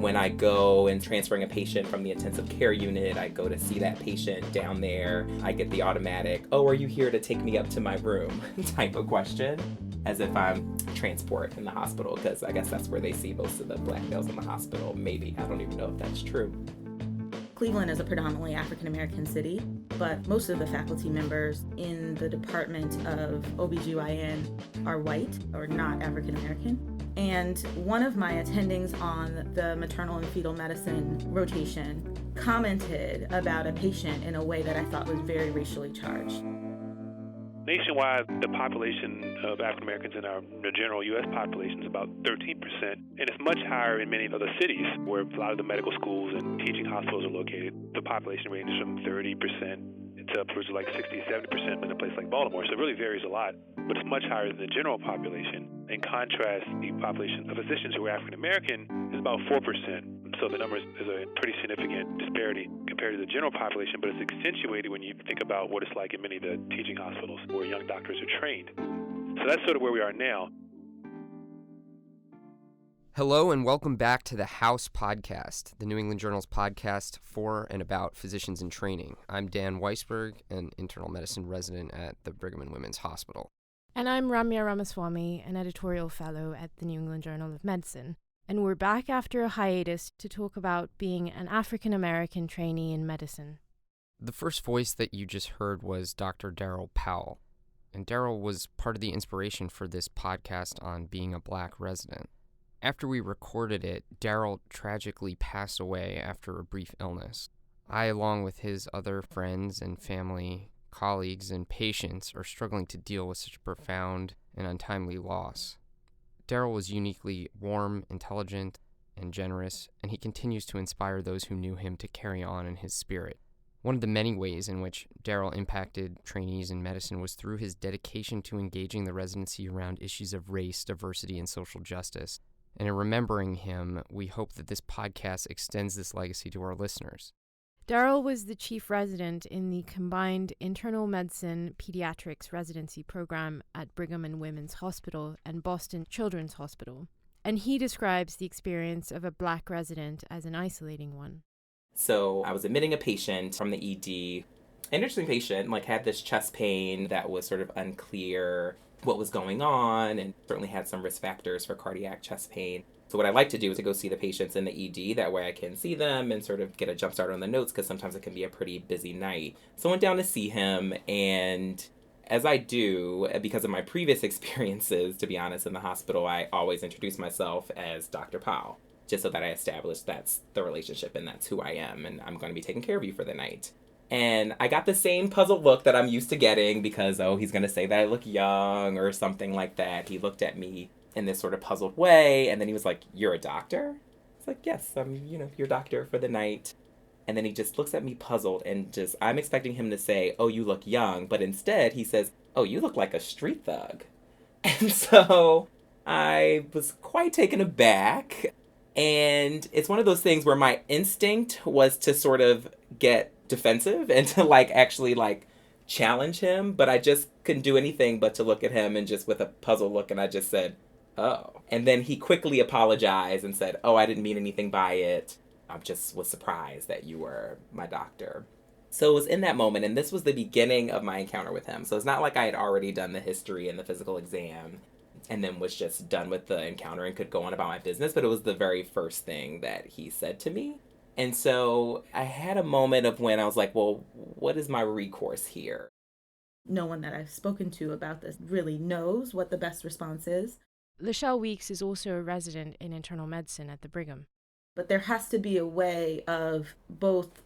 When I go and transferring a patient from the intensive care unit, I go to see that patient down there. I get the automatic, "Oh, are you here to take me up to my room?" type of question, as if I'm transport in the hospital, because I guess that's where they see most of the black males in the hospital. Maybe. I don't even know if that's true. Cleveland is a predominantly African-American city, but most of the faculty members in the Department of OBGYN are white or not African-American. And one of my attendings on the maternal and fetal medicine rotation commented about a patient in a way that I thought was very racially charged. Nationwide, the population of African Americans in the general U.S. population is about 13%, and it's much higher in many other cities where a lot of the medical schools and teaching hospitals are located. The population ranges from 30% to upwards of like 60-70% in a place like Baltimore, so it really varies a lot, but it's much higher than the general population. In contrast, the population of physicians who are African American is about 4%. So the number is a pretty significant disparity compared to the general population, but it's accentuated when you think about what it's like in many of the teaching hospitals where young doctors are trained. So that's sort of where we are now. Hello and welcome back to the House Podcast, the New England Journal's podcast for and about physicians in training. I'm Dan Weisberg, an internal medicine resident at the Brigham and Women's Hospital. And I'm Ramya Ramaswamy, an editorial fellow at the New England Journal of Medicine. And we're back after a hiatus to talk about being an African-American trainee in medicine. The first voice that you just heard was Dr. Daryl Powell. And Daryl was part of the inspiration for this podcast on being a black resident. After we recorded it, Daryl tragically passed away after a brief illness. I, along with his other friends and family, colleagues, and patients, are struggling to deal with such a profound and untimely loss. Daryl was uniquely warm, intelligent, and generous, and he continues to inspire those who knew him to carry on in his spirit. One of the many ways in which Daryl impacted trainees in medicine was through his dedication to engaging the residency around issues of race, diversity, and social justice. And in remembering him, we hope that this podcast extends this legacy to our listeners. Daryl was the chief resident in the combined internal medicine pediatrics residency program at Brigham and Women's Hospital and Boston Children's Hospital, and he describes the experience of a black resident as an isolating one. So I was admitting a patient from the ED. An interesting patient, had this chest pain that was sort of unclear what was going on, and certainly had some risk factors for cardiac chest pain. So what I like to do is to go see the patients in the ED. That way I can see them and sort of get a jump start on the notes, because sometimes it can be a pretty busy night. So I went down to see him, and as I do, because of my previous experiences, to be honest, in the hospital, I always introduce myself as Dr. Powell, just so that I establish that's the relationship and that's who I am, and I'm going to be taking care of you for the night. And I got the same puzzled look that I'm used to getting because, he's going to say that I look young or something like that. He looked at me in this sort of puzzled way, and then he was like, "You're a doctor?" It's like, "Yes, I'm, your doctor for the night." And then he just looks at me puzzled, and I'm expecting him to say, "Oh, you look young," but instead he says, "Oh, you look like a street thug." And so I was quite taken aback, and it's one of those things where my instinct was to sort of get defensive and to actually challenge him, but I just couldn't do anything but to look at him and just with a puzzled look, and I just said, "Oh." And then he quickly apologized and said, "Oh, I didn't mean anything by it. I just was surprised that you were my doctor." So it was in that moment, and this was the beginning of my encounter with him. So it's not like I had already done the history and the physical exam and then was just done with the encounter and could go on about my business, but it was the very first thing that he said to me. And so I had a moment of when I was like, well, what is my recourse here? No one that I've spoken to about this really knows what the best response is. Lachelle Weeks is also a resident in internal medicine at the Brigham. But there has to be a way of both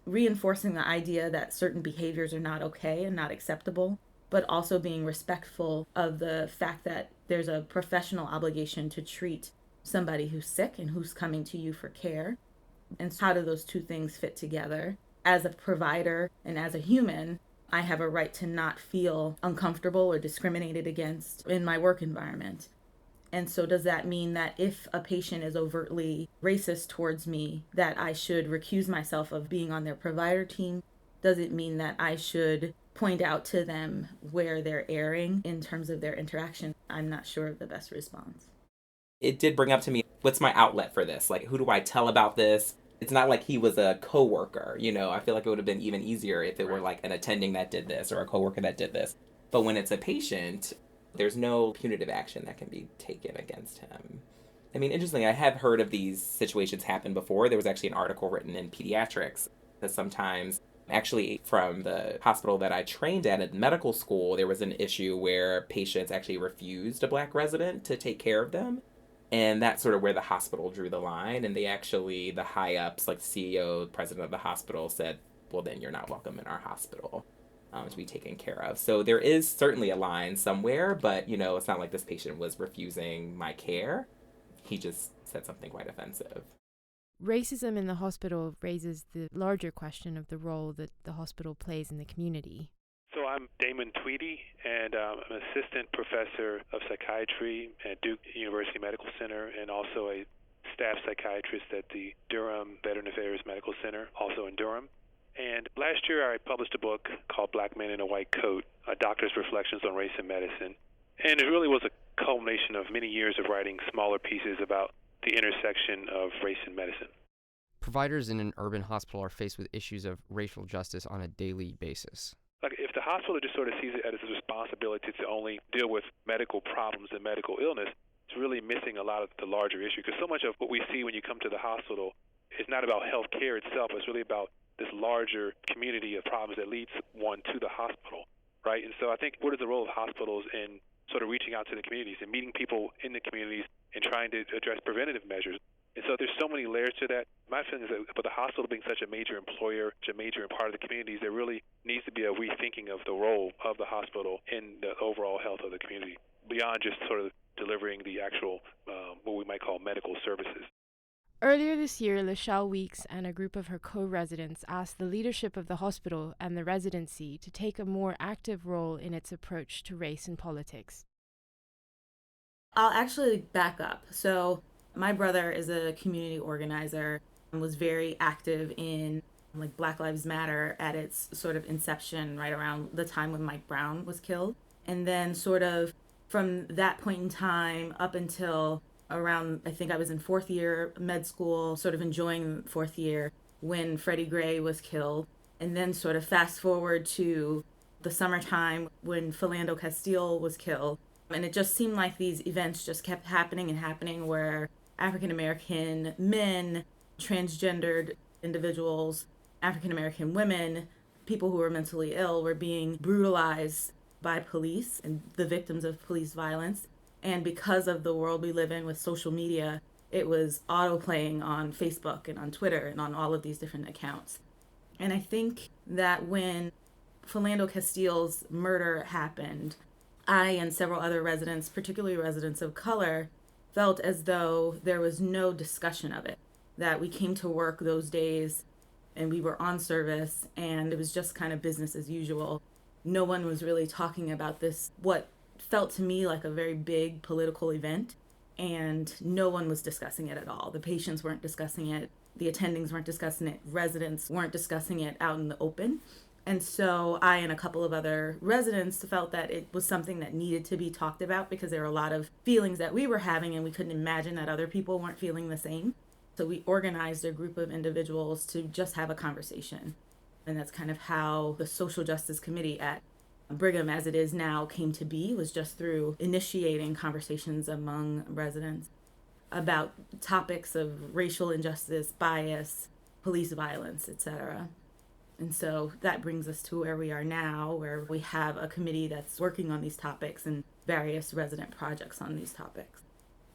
reinforcing the idea that certain behaviors are not okay and not acceptable, but also being respectful of the fact that there's a professional obligation to treat somebody who's sick and who's coming to you for care. And how do those two things fit together? As a provider and as a human, I have a right to not feel uncomfortable or discriminated against in my work environment. And so does that mean that if a patient is overtly racist towards me, that I should recuse myself of being on their provider team? Does it mean that I should point out to them where they're erring in terms of their interaction? I'm not sure of the best response. it did bring up to me, what's my outlet for this? Like, who do I tell about this? It's not like he was a coworker, you know. I feel like it would have been even easier if it were like an attending that did this or a coworker that did this. But when it's a patient, there's no punitive action that can be taken against him. I mean, interestingly, I have heard of these situations happen before. There was actually an article written in Pediatrics that sometimes, actually from the hospital that I trained at medical school, there was an issue where patients actually refused a Black resident to take care of them. And that's sort of where the hospital drew the line. And they actually, the high ups, like the CEO, president of the hospital, said, well, then you're not welcome in our hospital to be taken care of. So there is certainly a line somewhere, but, you know, it's not like this patient was refusing my care. He just said something quite offensive. Racism in the hospital raises the larger question of the role that the hospital plays in the community. So I'm Damon Tweedy, and I'm an assistant professor of psychiatry at Duke University Medical Center and also a staff psychiatrist at the Durham Veteran Affairs Medical Center, also in Durham. And last year I published a book called Black Men in a White Coat, A Doctor's Reflections on Race and Medicine. And it really was a culmination of many years of writing smaller pieces about the intersection of race and medicine. Providers in an urban hospital are faced with issues of racial justice on a daily basis. Like if the hospital just sort of sees it as a responsibility to only deal with medical problems and medical illness, it's really missing a lot of the larger issue. Because so much of what we see when you come to the hospital is not about health care itself. It's really about this larger community of problems that leads one to the hospital, right? And so I think what is the role of hospitals in sort of reaching out to the communities and meeting people in the communities and trying to address preventative measures? And so there's so many layers to that. My feeling is that with the hospital being such a major employer, such a major part of the communities, there really needs to be a rethinking of the role of the hospital in the overall health of the community, beyond just sort of delivering the actual, what we might call medical services. Earlier this year, Lachelle Weeks and a group of her co-residents asked the leadership of the hospital and the residency to take a more active role in its approach to race and politics. I'll actually back up. So my brother is a community organizer and was very active in like Black Lives Matter at its sort of inception right around the time when Mike Brown was killed. And then sort of from that point in time up until around, I think I was in fourth year med school, sort of enjoying fourth year when Freddie Gray was killed. And then sort of fast forward to the summertime when Philando Castile was killed. And it just seemed like these events just kept happening and happening where African American men, transgendered individuals, African American women, people who were mentally ill were being brutalized by police and the victims of police violence. And because of the world we live in with social media, it was auto-playing on Facebook and on Twitter and on all of these different accounts. And I think that when Philando Castile's murder happened, I and several other residents, particularly residents of color, felt as though there was no discussion of it, that we came to work those days and we were on service and it was just kind of business as usual. No one was really talking about this, what felt to me like a very big political event, and no one was discussing it at all. The patients weren't discussing it, the attendings weren't discussing it, residents weren't discussing it out in the open. And so I and a couple of other residents felt that it was something that needed to be talked about because there were a lot of feelings that we were having and we couldn't imagine that other people weren't feeling the same. So we organized a group of individuals to just have a conversation. And that's kind of how the Social Justice Committee at Brigham, as it is now, came to be, was just through initiating conversations among residents about topics of racial injustice, bias, police violence, etc. And so that brings us to where we are now, where we have a committee that's working on these topics and various resident projects on these topics.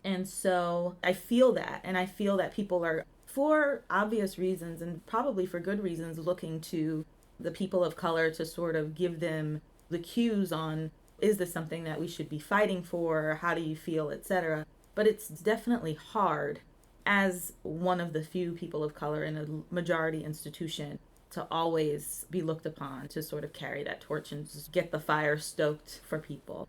And so I feel that, and I feel that people are, for obvious reasons and probably for good reasons, looking to the people of color to sort of give them the cues on, is this something that we should be fighting for? How do you feel, etc. But it's definitely hard as one of the few people of color in a majority institution to always be looked upon to sort of carry that torch and just get the fire stoked for people.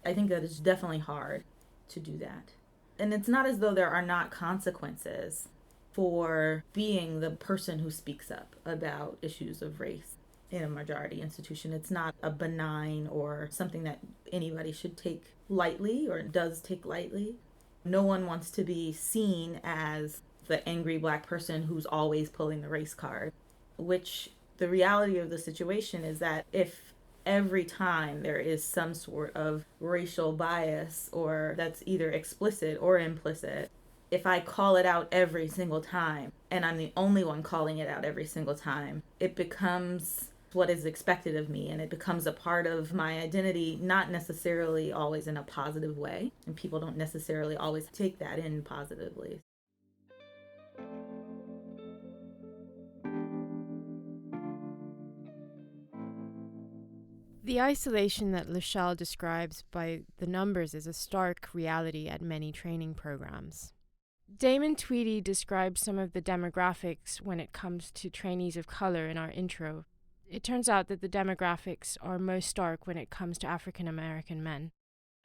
I think that it's definitely hard to do that. And it's not as though there are not consequences for being the person who speaks up about issues of race in a majority institution. It's not a benign or something that anybody should take lightly or does take lightly. No one wants to be seen as the angry Black person who's always pulling the race card, which the reality of the situation is that if every time there is some sort of racial bias, or that's either explicit or implicit, if I call it out every single time and I'm the only one calling it out every single time, it becomes what is expected of me, and it becomes a part of my identity, not necessarily always in a positive way, and people don't necessarily always take that in positively. The isolation that Lachelle describes by the numbers is a stark reality at many training programs. Damon Tweedy describes some of the demographics when it comes to trainees of color in our intro. It turns out that the demographics are most stark when it comes to African American men.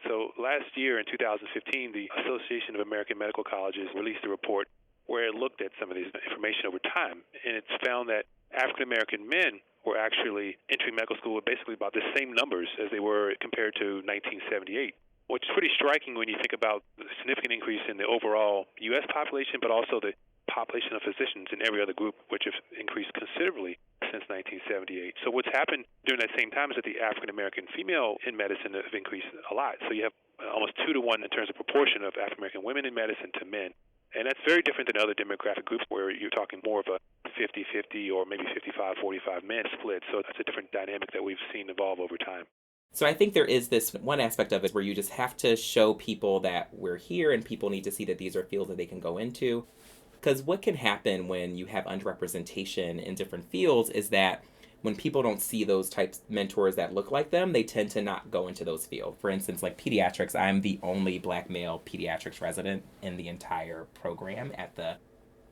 So last year in 2015, the Association of American Medical Colleges released a report where it looked at some of this information over time, and it's found that African American men were actually entering medical school with basically about the same numbers as they were compared to 1978, which is pretty striking when you think about the significant increase in the overall U.S. population, but also the population of physicians in every other group, which have increased considerably since 1978. So what's happened during that same time is that the African American female in medicine have increased a lot. So you have almost 2 to 1 in terms of proportion of African American women in medicine to men. And that's very different than other demographic groups where you're talking more of a 50-50 or maybe 55-45 men split. So that's a different dynamic that we've seen evolve over time. So I think there is this one aspect of it where you just have to show people that we're here, and people need to see that these are fields that they can go into. Because what can happen when you have underrepresentation in different fields is that when people don't see those types of mentors that look like them, they tend to not go into those fields. For instance, like pediatrics, I'm the only Black male pediatrics resident in the entire program at the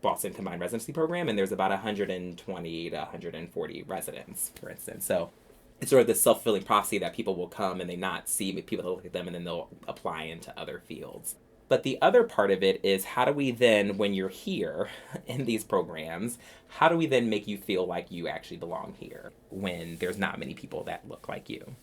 Boston Combined Residency Program, and there's about 120 to 140 residents, for instance. So it's sort of this self-fulfilling prophecy that people will come and they not see people that look at them, and then they'll apply into other fields. But the other part of it is, how do we then, when you're here in these programs, how do we then make you feel like you actually belong here when there's not many people that look like you?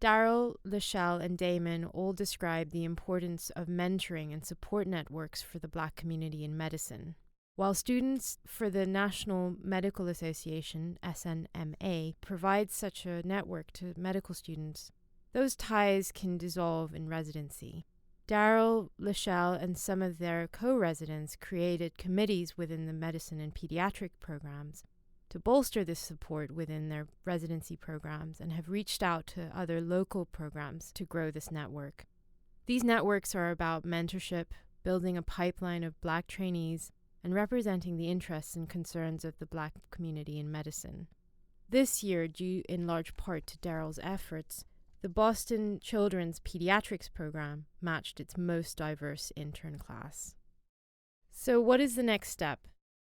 Daryl, Lachelle, and Damon all describe the importance of mentoring and support networks for the Black community in medicine. While students for the National Medical Association, SNMA, provide such a network to medical students, those ties can dissolve in residency. Daryl, Lachelle, and some of their co-residents created committees within the medicine and pediatric programs to bolster this support within their residency programs, and have reached out to other local programs to grow this network. These networks are about mentorship, building a pipeline of Black trainees, and representing the interests and concerns of the Black community in medicine. This year, due in large part to Daryl's efforts, the Boston Children's Pediatrics Program matched its most diverse intern class. So what is the next step?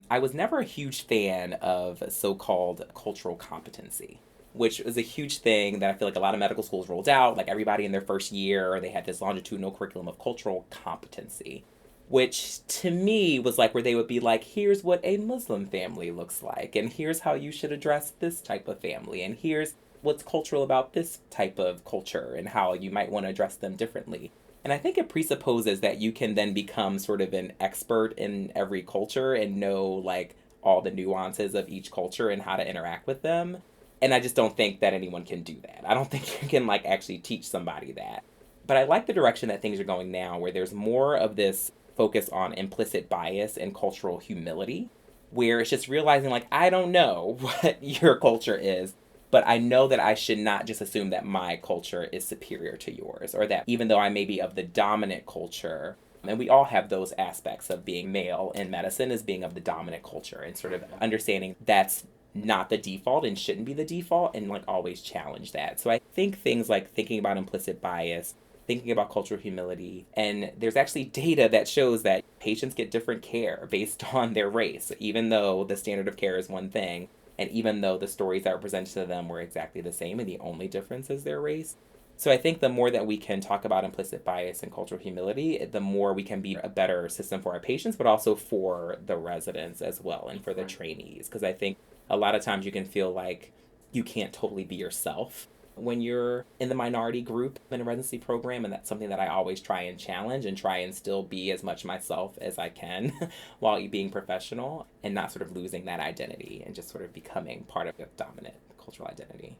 I was never a huge fan of so-called cultural competency, which is a huge thing that I feel like a lot of medical schools rolled out. Like everybody in their first year, they had this longitudinal curriculum of cultural competency, which to me was like where they would be like, here's what a Muslim family looks like, and here's how you should address this type of family, and here's what's cultural about this type of culture and how you might want to address them differently. And I think it presupposes that you can then become sort of an expert in every culture and know like all the nuances of each culture and how to interact with them. And I just don't think that anyone can do that. I don't think you can like actually teach somebody that. But I like the direction that things are going now, where there's more of this focus on implicit bias and cultural humility, where it's just realizing like, I don't know what your culture is, but I know that I should not just assume that my culture is superior to yours, or that even though I may be of the dominant culture, and we all have those aspects of being male in medicine as being of the dominant culture, and sort of understanding that's not the default and shouldn't be the default, and like always challenge that. So I think things like thinking about implicit bias, thinking about cultural humility, and there's actually data that shows that patients get different care based on their race, even though the standard of care is one thing. And even though the stories that were presented to them were exactly the same and the only difference is their race. So I think the more that we can talk about implicit bias and cultural humility, the more we can be a better system for our patients, but also for the residents as well and for the trainees. Because I think a lot of times you can feel like you can't totally be yourself when you're in the minority group in a residency program, and that's something that I always try and challenge and try and still be as much myself as I can while being professional and not sort of losing that identity and just sort of becoming part of a dominant cultural identity.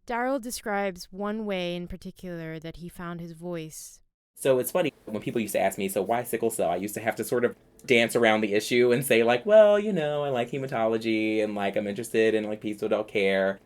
Daryl describes one way in particular that he found his voice. So it's funny, when people used to ask me, so why sickle cell? I used to have to sort of dance around the issue and say like, well, you know, I like hematology and like I'm interested in like people who don't care.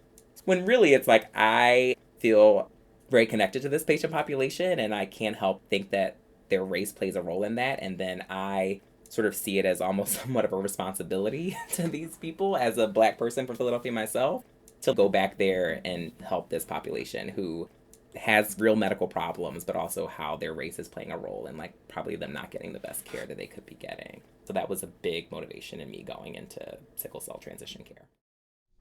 When really it's like I feel very connected to this patient population and I can't help think that their race plays a role in that. And then I sort of see it as almost somewhat of a responsibility to these people as a Black person from Philadelphia myself to go back there and help this population who has real medical problems, but also how their race is playing a role in like probably them not getting the best care that they could be getting. So that was a big motivation in me going into sickle cell transition care.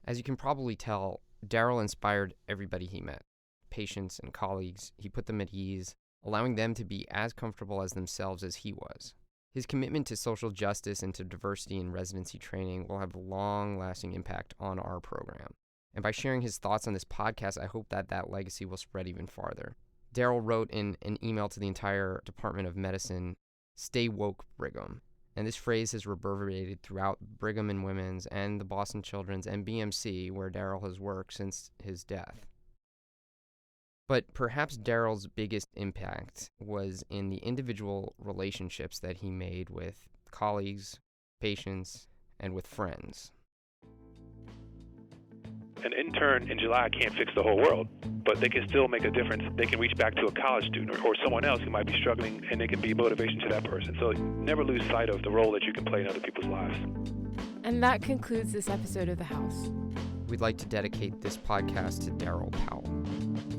As you can probably tell, Daryl inspired everybody he met. Patients and colleagues, he put them at ease, allowing them to be as comfortable as themselves as he was. His commitment to social justice and to diversity in residency training will have a long-lasting impact on our program. And by sharing his thoughts on this podcast, I hope that that legacy will spread even farther. Daryl wrote in an email to the entire Department of Medicine, "Stay woke, Brigham." And this phrase has reverberated throughout Brigham and Women's and the Boston Children's and BMC, where Daryl has worked since his death. But perhaps Daryl's biggest impact was in the individual relationships that he made with colleagues, patients, and with friends. An intern in July can't fix the whole world, but they can still make a difference. They can reach back to a college student or someone else who might be struggling, and they can be motivation to that person. So never lose sight of the role that you can play in other people's lives. And that concludes this episode of The House. We'd like to dedicate this podcast to Daryl Powell.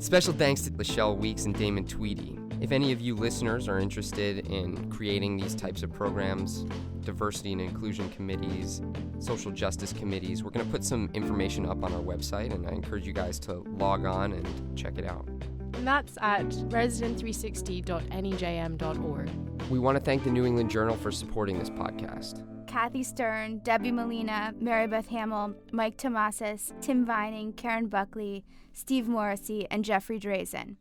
Special thanks to Lachelle Weeks and Damon Tweedy. If any of you listeners are interested in creating these types of programs, diversity and inclusion committees, social justice committees, we're going to put some information up on our website, and I encourage you guys to log on and check it out. And that's at resident360.nejm.org. We want to thank the New England Journal for supporting this podcast. Kathy Stern, Debbie Molina, Mary Beth Hamill, Mike Tomasis, Tim Vining, Karen Buckley, Steve Morrissey, and Jeffrey Drazen.